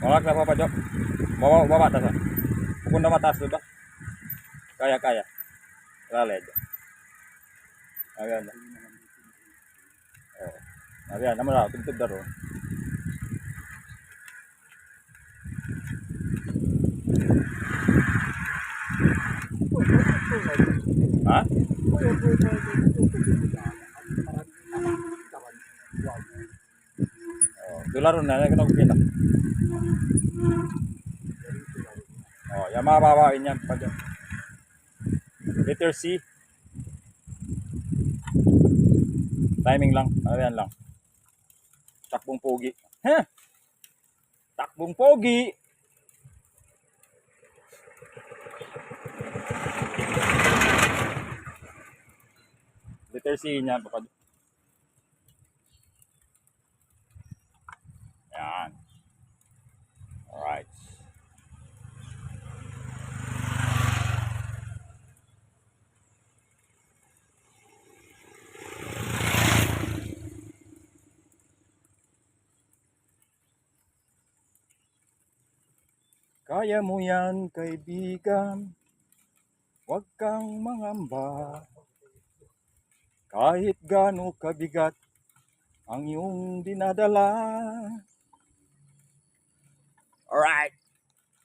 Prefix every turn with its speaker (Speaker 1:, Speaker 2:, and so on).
Speaker 1: Mawag na Papa Jo. Baba ta sa. Kung na mataas diba? Kaya. Laled. Ayan. Oh. Ayan, naman na tugtog daro. Ha? Oh, dolar na kung kita. Oh, yung mababain yan pa dyan. Letter C. Timing lang. Ayan lang. Takbong pogi. Heh! Takbong pogi! Letter C niyan. Ayan. Alright. Kaya mo yan, kaibigan. Huwag kang mangamba. Kahit gaano kabigat ang iyong dinadala. Alright.